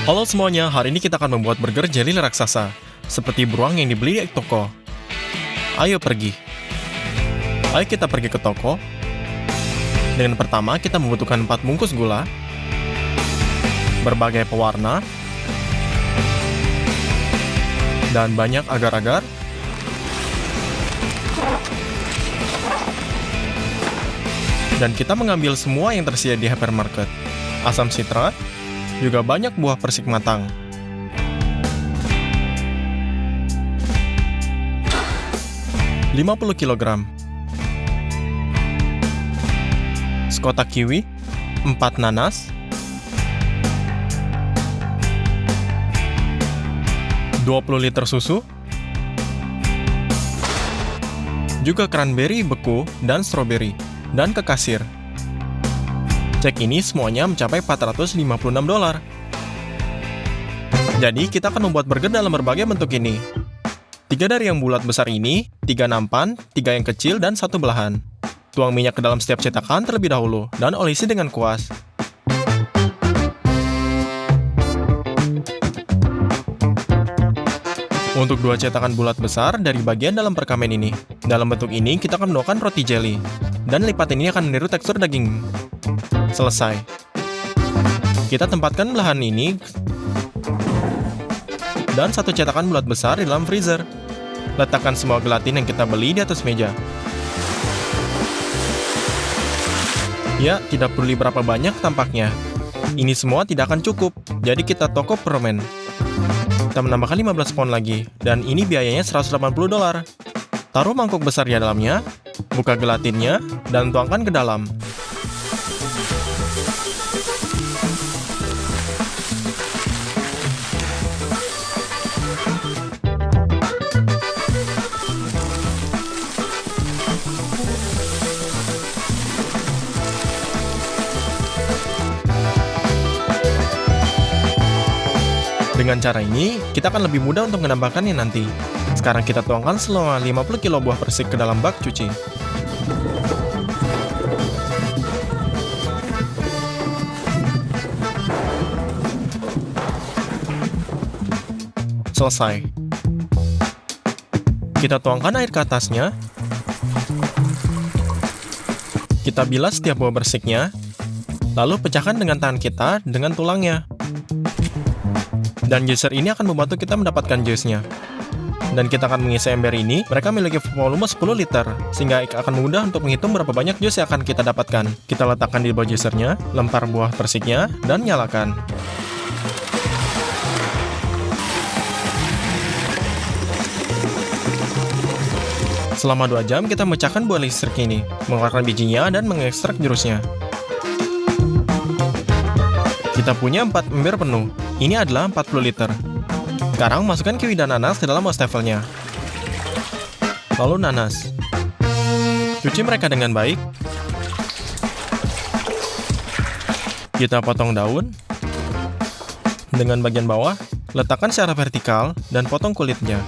Halo semuanya, hari ini kita akan membuat burger jelly raksasa, seperti beruang yang dibeli di toko. Ayo pergi. Ayo kita pergi ke toko. Dengan pertama, kita membutuhkan 4 bungkus gula, berbagai pewarna, dan banyak agar-agar, dan kita mengambil semua yang tersedia di hypermarket. Asam citrat, juga banyak buah persik matang. (50 kg) sekotak kiwi, 4 nanas, 20 liter susu, juga cranberry beku dan stroberi, dan ke kasir. Cek ini semuanya mencapai $456. Jadi, kita akan membuat burger dalam berbagai bentuk ini. 3 dari yang bulat besar ini, 3 nampan, 3 yang kecil, dan 1 belahan. Tuang minyak ke dalam setiap cetakan terlebih dahulu, dan olesi dengan kuas. Untuk 2 cetakan bulat besar dari bagian dalam perkamen ini. Dalam bentuk ini, kita akan menuangkan roti jelly. Dan lipatan ini akan meniru tekstur daging. Selesai. Kita tempatkan belahan ini dan 1 cetakan bulat besar di dalam freezer. Letakkan semua gelatin yang kita beli di atas meja. Ya, tidak perlu berapa banyak tampaknya. Ini semua tidak akan cukup, jadi kita toko permen. Kita menambahkan 15 pound lagi, dan ini biayanya $180. Taruh mangkuk besar di dalamnya, buka gelatinnya, dan tuangkan ke dalam. Dengan cara ini, kita akan lebih mudah untuk menambahkannya nanti. Sekarang kita tuangkan selama 50 kg buah persik ke dalam bak cuci. Selesai. Kita tuangkan air ke atasnya. Kita bilas setiap buah persiknya, lalu pecahkan dengan tangan kita dengan tulangnya. Dan juicer ini akan membantu kita mendapatkan jusnya. Dan kita akan mengisi ember ini, mereka memiliki volume 10 liter, sehingga akan mudah untuk menghitung berapa banyak jus yang akan kita dapatkan. Kita letakkan di bawah juicernya, lempar buah persiknya, dan nyalakan. Selama 2 jam, kita memecahkan buah listrik ini, mengeluarkan bijinya, dan mengekstrak jurusnya. Kita punya 4 ember penuh. Ini adalah 40 liter. Sekarang masukkan kiwi dan nanas ke dalam wastafelnya. Lalu nanas. Cuci mereka dengan baik. Kita potong daun. Dengan bagian bawah, letakkan secara vertikal dan potong kulitnya.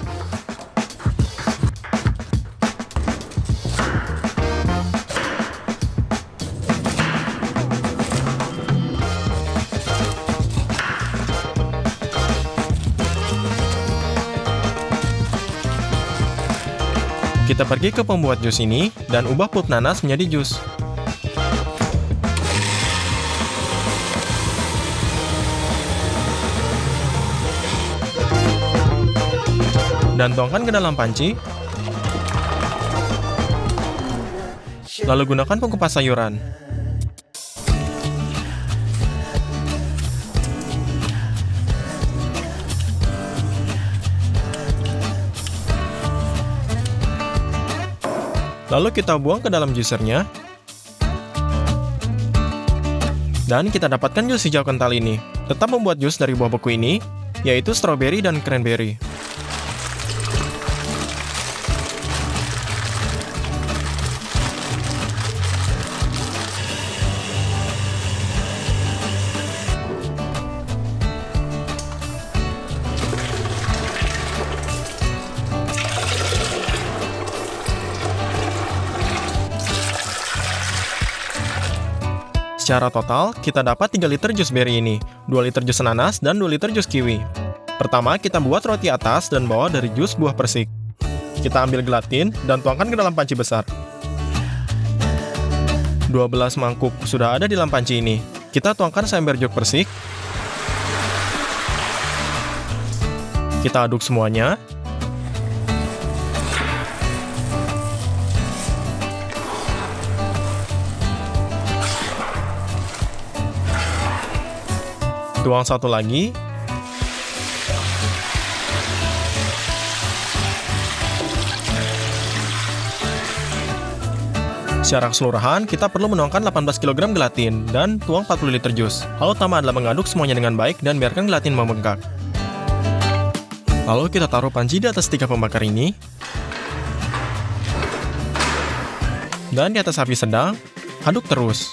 Kita pergi ke pembuat jus ini, dan ubah pulp nanas menjadi jus. Dan tuangkan ke dalam panci. Lalu gunakan pengupas sayuran. Lalu kita buang ke dalam juicernya. Dan kita dapatkan jus hijau kental ini. Tetap membuat jus dari buah beku ini, yaitu stroberi dan cranberry. Secara total, kita dapat 3 liter jus berry ini, 2 liter jus nanas, dan 2 liter jus kiwi. Pertama, kita buat roti atas dan bawah dari jus buah persik. Kita ambil gelatin dan tuangkan ke dalam panci besar. 12 mangkuk sudah ada di dalam panci ini. Kita tuangkan seember jeruk persik. Kita aduk semuanya. Tuang satu lagi. Secara keseluruhan, kita perlu menuangkan 18 kg gelatin dan tuang 40 liter jus. Lalu utama adalah mengaduk semuanya dengan baik dan biarkan gelatin membengkak. Lalu kita taruh panci di atas 3 pembakar ini. Dan di atas api sedang, aduk terus.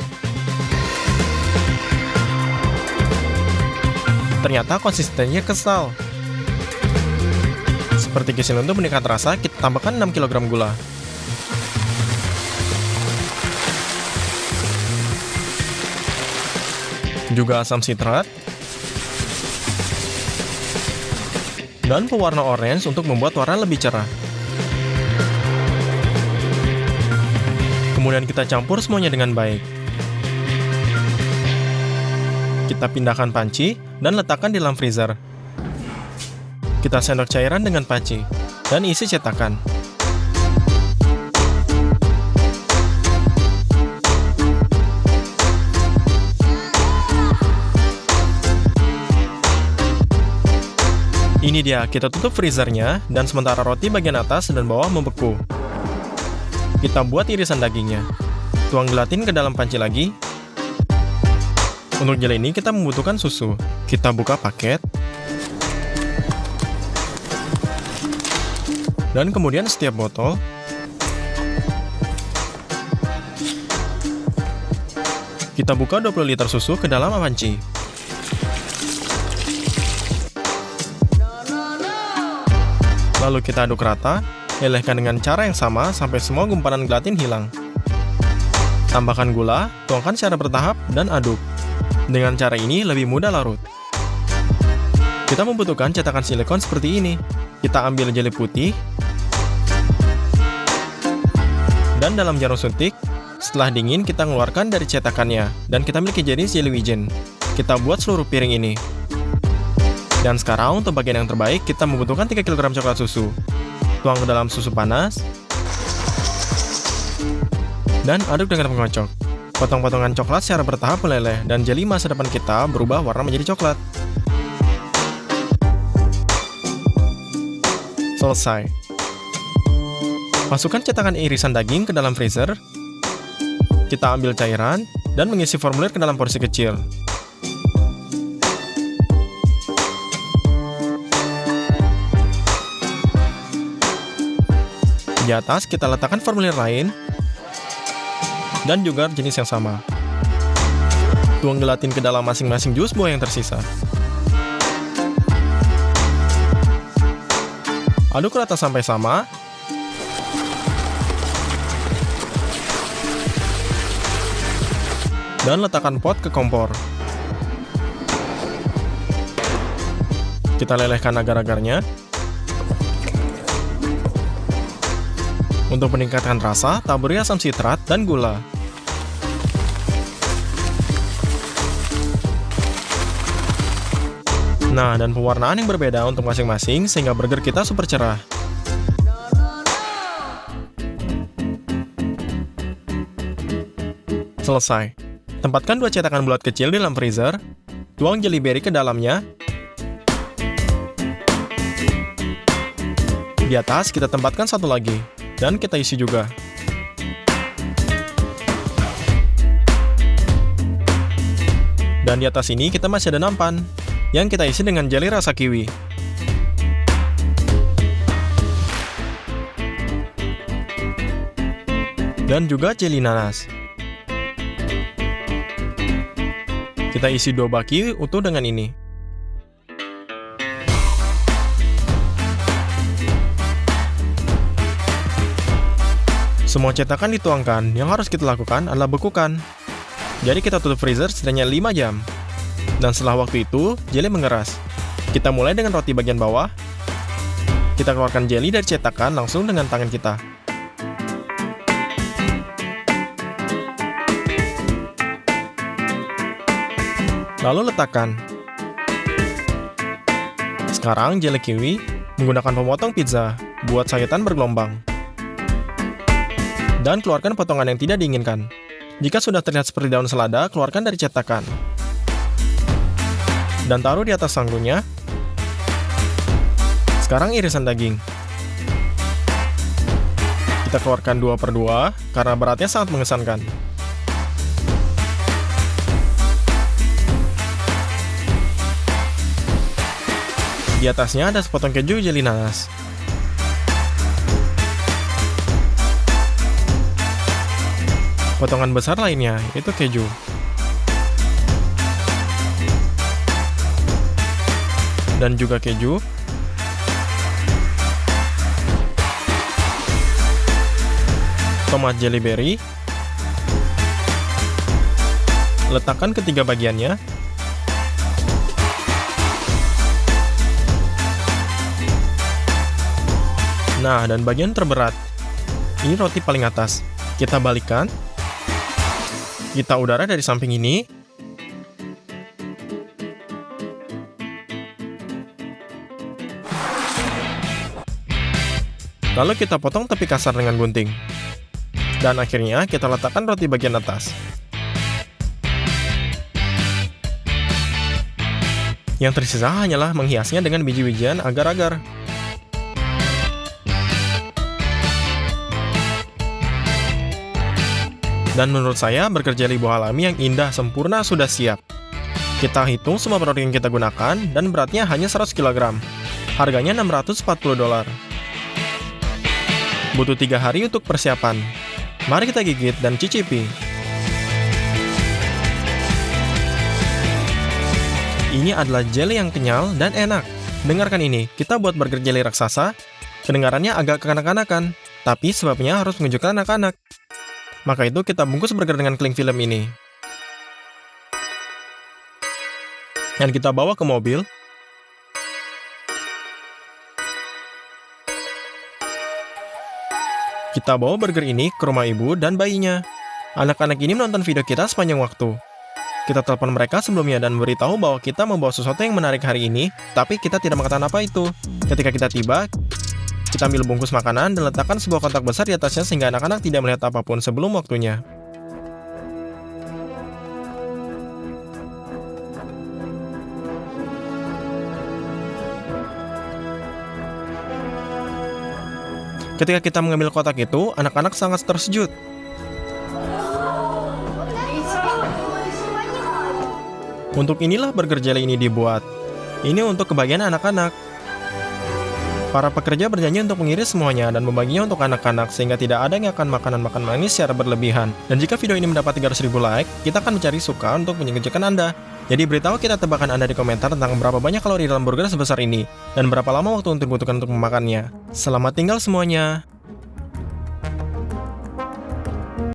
Ternyata konsistensinya kental. Seperti kisih untuk meningkat rasa, kita tambahkan 6 kg gula. Juga asam sitrat. Dan pewarna orange untuk membuat warna lebih cerah. Kemudian kita campur semuanya dengan baik. Kita pindahkan panci dan letakkan di dalam freezer. Kita sendok cairan dengan panci dan isi cetakan. Ini dia, kita tutup freezernya dan sementara roti bagian atas dan bawah membeku. Kita buat irisan dagingnya. Tuang gelatin ke dalam panci lagi. Untuk gel ini kita membutuhkan susu. Kita buka paket. Dan kemudian setiap botol. Kita buka 20 liter susu ke dalam panci. Lalu kita aduk rata, lelehkan dengan cara yang sama sampai semua gumpalan gelatin hilang. Tambahkan gula, tuangkan secara bertahap, dan aduk. Dengan cara ini lebih mudah larut. Kita membutuhkan cetakan silikon seperti ini. Kita ambil jeli putih, dan dalam jarum suntik. Setelah dingin, kita mengeluarkan dari cetakannya, dan kita miliki jenis jelly wijen. Kita buat seluruh piring ini. Dan sekarang untuk bagian yang terbaik, kita membutuhkan 3 kg coklat susu. Tuang ke dalam susu panas, dan aduk dengan pengocok. Potong-potongan coklat secara bertahap meleleh, dan jeli masa depan kita berubah warna menjadi coklat. Selesai. Masukkan cetakan irisan daging ke dalam freezer. Kita ambil cairan, dan mengisi formulir ke dalam porsi kecil. Di atas kita letakkan formulir lain, dan juga jenis yang sama. Tuang gelatin ke dalam masing-masing jus buah yang tersisa. Aduk rata sampai sama. Dan letakkan pot ke kompor. Kita lelehkan agar-agarnya. Untuk meningkatkan rasa, taburi asam sitrat dan gula. Nah, dan pewarnaan yang berbeda untuk masing-masing sehingga burger kita super cerah. Selesai. Tempatkan 2 cetakan bulat kecil di dalam freezer. Tuang jelly berry ke dalamnya. Di atas kita tempatkan satu lagi. Dan kita isi juga. Dan di atas ini kita masih ada nampan yang kita isi dengan jelly rasa kiwi. Dan juga jelly nanas. Kita isi 2 baki utuh dengan ini. Semua cetakan dituangkan, yang harus kita lakukan adalah bekukan. Jadi kita tutup freezer setidaknya 5 jam. Dan setelah waktu itu, jelly mengeras. Kita mulai dengan roti bagian bawah. Kita keluarkan jelly dari cetakan langsung dengan tangan kita. Lalu letakkan. Sekarang jelly kiwi menggunakan pemotong pizza, buat sayuran bergelombang. Dan keluarkan potongan yang tidak diinginkan. Jika sudah terlihat seperti daun selada, keluarkan dari cetakan. Dan taruh di atas sanggulnya. Sekarang irisan daging. Kita keluarkan 2/2 karena beratnya sangat mengesankan. Di atasnya ada sepotong keju jelly nanas. Potongan besar lainnya, itu keju. Dan juga keju. Tomat jelly berry. Letakkan ketiga bagiannya. Nah, dan bagian terberat. Ini roti paling atas. Kita balikkan. Kita udara dari samping ini. Lalu kita potong tepi kasar dengan gunting. Dan akhirnya kita letakkan roti bagian atas. Yang tersisa hanyalah menghiasnya dengan biji-bijian agar-agar. Dan menurut saya, burger jelly buah alami yang indah sempurna sudah siap. Kita hitung semua produk yang kita gunakan, dan beratnya hanya 100 kg. Harganya $640. Butuh 3 hari untuk persiapan. Mari kita gigit dan cicipi. Ini adalah jelly yang kenyal dan enak. Dengarkan ini, kita buat burger jelly raksasa. Kedengarannya agak kekanak-kanakan, tapi sebabnya harus mengejutkan anak-anak. Maka itu kita bungkus burger dengan cling film ini. Dan kita bawa ke mobil. Kita bawa burger ini ke rumah ibu dan bayinya. Anak-anak ini menonton video kita sepanjang waktu. Kita telepon mereka sebelumnya dan beritahu bahwa kita membawa sesuatu yang menarik hari ini, tapi kita tidak mengatakan apa itu. Ketika kita tiba, kita ambil bungkus makanan dan letakkan sebuah kotak besar di atasnya sehingga anak-anak tidak melihat apapun sebelum waktunya. Ketika kita mengambil kotak itu, anak-anak sangat terkejut. Untuk inilah burger jelly ini dibuat. Ini untuk kebahagiaan anak-anak. Para pekerja berjanji untuk mengiris semuanya dan membaginya untuk anak-anak sehingga tidak ada yang akan makanan-makan manis secara berlebihan. Dan jika video ini mendapat 300.000 like, kita akan mencari suka untuk mengejutkan Anda. Jadi beritahu kita tebakan Anda di komentar tentang berapa banyak kalori dalam burger sebesar ini dan berapa lama waktu untuk dibutuhkan untuk memakannya. Selamat tinggal semuanya.